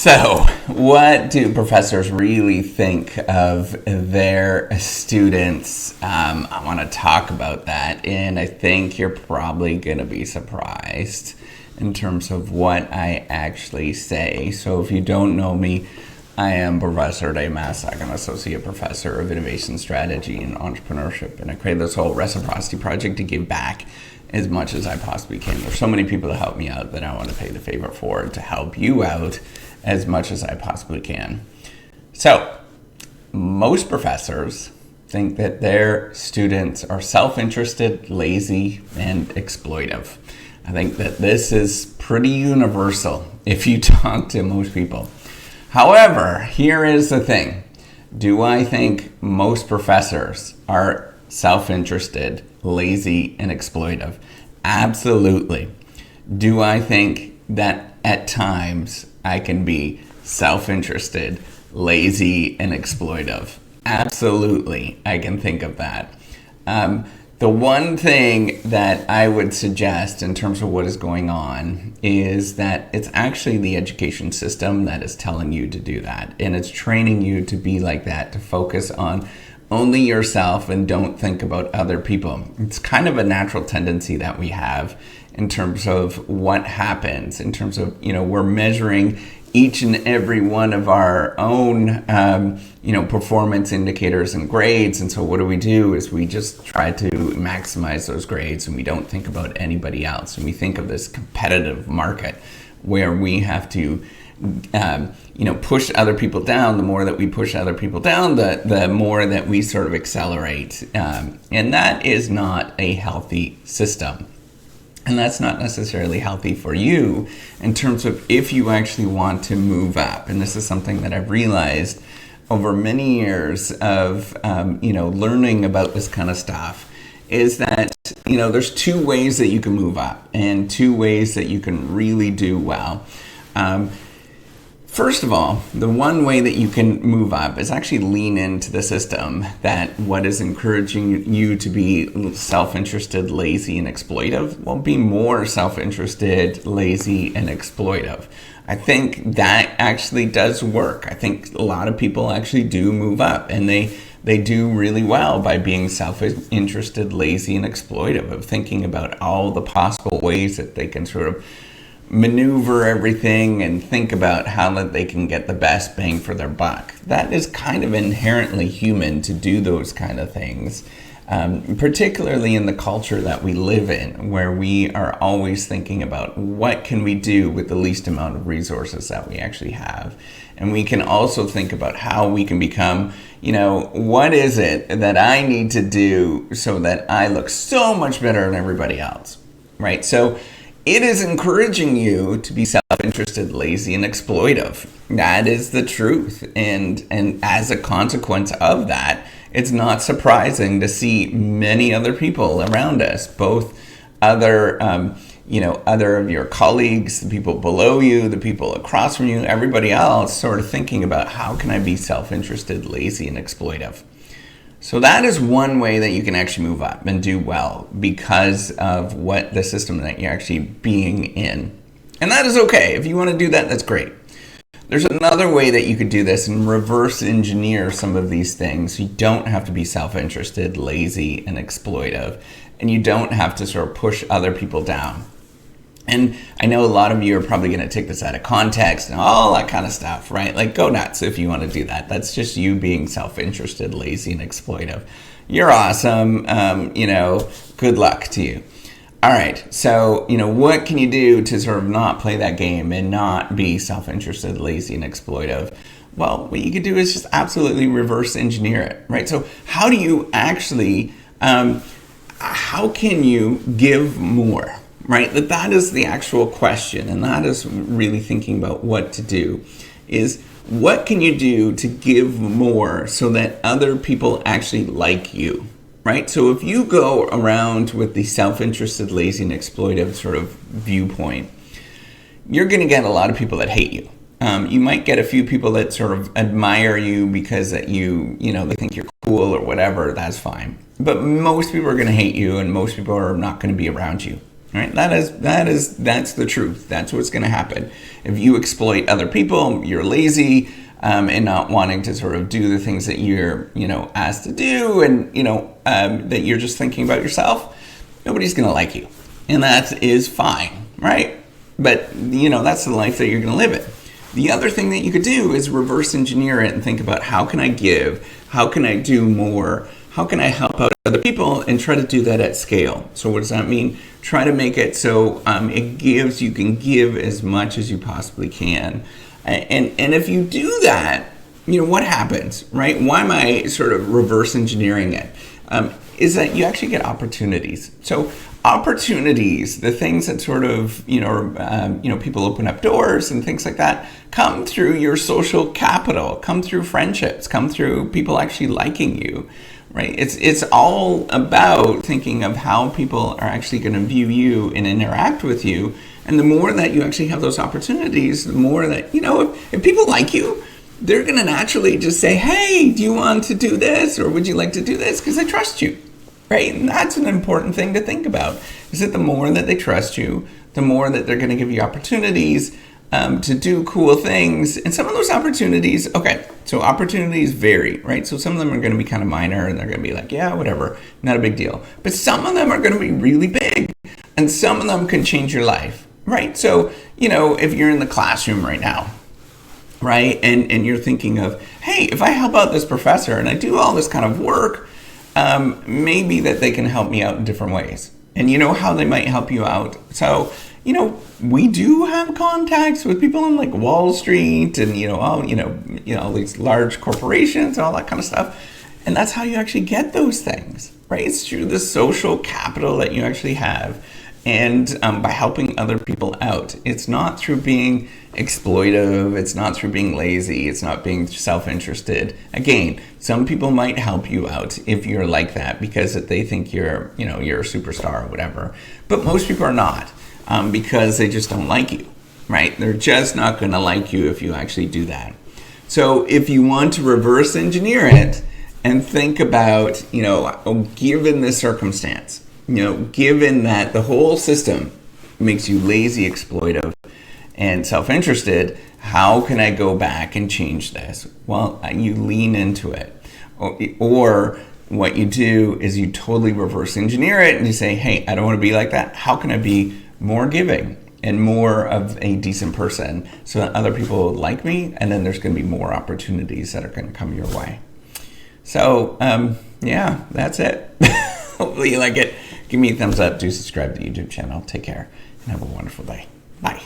So, what do professors really think of their students? I want to talk about that, and I think you're probably going to be surprised in terms of what I actually say. So, if you don't know me, I am Professor Maslach, an associate professor of innovation strategy and entrepreneurship, and I created this whole reciprocity project to give back as much as I possibly can. There's so many people that help me out that I want to pay the favor for to help you out as much as I possibly can. So, most professors think that their students are self-interested, lazy, and exploitive. I think that this is pretty universal if you talk to most people. However, here is the thing. Do I think most professors are self-interested, lazy, and exploitive? Absolutely. Do I think that at times I can be self-interested, lazy, and exploitive? Absolutely, I can think of that. The one thing that I would suggest in terms of what is going on is that it's actually the education system that is telling you to do that. And it's training you to be like that, to focus on only yourself and don't think about other people. It's kind of a natural tendency that we have in terms of what happens, in terms of, we're measuring each and every one of our own, performance indicators and grades. And so what do is we just try to maximize those grades and we don't think about anybody else. And we think of this competitive market where we have to push other people down. The more that we push other people down, the more that we sort of accelerate. And that is not a healthy system. And that's not necessarily healthy for you in terms of if you actually want to move up. And this is something that I've realized over many years of, learning about this kind of stuff, is that, there's two ways that you can move up and two ways that you can really do well. First of all, the one way that you can move up is actually lean into the system that what is encouraging you to be self-interested, lazy, and exploitive will be more self-interested, lazy, and exploitive. I think that actually does work. I think a lot of people actually do move up, and they do really well by being self-interested, lazy, and exploitive, of thinking about all the possible ways that they can sort of maneuver everything and think about how that they can get the best bang for their buck. That is kind of inherently human to do those kind of things, particularly in the culture that we live in, where we are always thinking about what can we do with the least amount of resources that we actually have. And we can also think about how we can become, what is it that I need to do so that I look so much better than everybody else, right? So it is encouraging you to be self-interested, lazy, and exploitive. That is the truth. And as a consequence of that, it's not surprising to see many other people around us, both other of your colleagues, the people below you, the people across from you, everybody else sort of thinking about how can I be self-interested, lazy, and exploitive. So that is one way that you can actually move up and do well because of what the system that you're actually being in. And that is okay. If you want to do that, that's great. There's another way that you could do this and reverse engineer some of these things. You don't have to be self-interested, lazy, and exploitive. And you don't have to sort of push other people down. And I know a lot of you are probably going to take this out of context and all that kind of stuff, right? Like, go nuts if you want to do that. That's just you being self-interested, lazy, and exploitive. You're awesome. Good luck to you. All right. So, what can you do to sort of not play that game and not be self-interested, lazy, and exploitive? Well, what you could do is just absolutely reverse engineer it, right? So how do you actually, how can you give more? Right? That is the actual question, and that is really thinking about what to do, is what can you do to give more so that other people actually like you, right? So if you go around with the self-interested, lazy, and exploitive sort of viewpoint, you're going to get a lot of people that hate you. You might get a few people that sort of admire you because that they think you're cool or whatever. That's fine. But most people are going to hate you, and most people are not going to be around you. Right? That's the truth. That's what's going to happen. If you exploit other people, you're lazy, and not wanting to sort of do the things that you're, asked to do, and that you're just thinking about yourself. Nobody's going to like you, and that is fine, right? But that's the life that you're going to live in. The other thing that you could do is reverse engineer it and think about, how can I give? How can I do more? How can I help out other people, and try to do that at scale? So what does that mean? Try to make it so you can give as much as you possibly can. And if you do that, what happens, right? Why am I sort of reverse engineering it? Is that you actually get opportunities. So opportunities, the things that sort of, people open up doors and things like that, come through your social capital, come through friendships, come through people actually liking you, right? It's all about thinking of how people are actually going to view you and interact with you. And the more that you actually have those opportunities, the more that, if people like you, they're going to naturally just say, hey, do you want to do this? Or would you like to do this? Because I trust you, right? And that's an important thing to think about, is that the more that they trust you, the more that they're going to give you opportunities to do cool things. And some of those opportunities, so opportunities vary, right? So some of them are going to be kind of minor, and they're going to be like, yeah, whatever, not a big deal. But some of them are going to be really big, and some of them can change your life, right? So, if you're in the classroom right now, right, and you're thinking of, hey, if I help out this professor and I do all this kind of work, maybe that they can help me out in different ways. And how they might help you out. So, we do have contacts with people on like Wall Street and, all these large corporations and all that kind of stuff. And that's how you actually get those things, right? It's through the social capital that you actually have. And by helping other people out. It's not through being exploitive. It's not through being lazy. It's not being self-interested. Again, some people might help you out if you're like that because they think you're a superstar or whatever. But most people are not because they just don't like you, right? They're just not going to like you if you actually do that. So if you want to reverse engineer it and think about, given this circumstance, given that the whole system makes you lazy, exploitive, and self-interested, how can I go back and change this? Well, you lean into it. Or what you do is you totally reverse engineer it and you say, hey, I don't want to be like that. How can I be more giving and more of a decent person so that other people like me? And then there's going to be more opportunities that are going to come your way. So, that's it. Hopefully you like it. Give me a thumbs up. Do subscribe to the YouTube channel. Take care and have a wonderful day. Bye.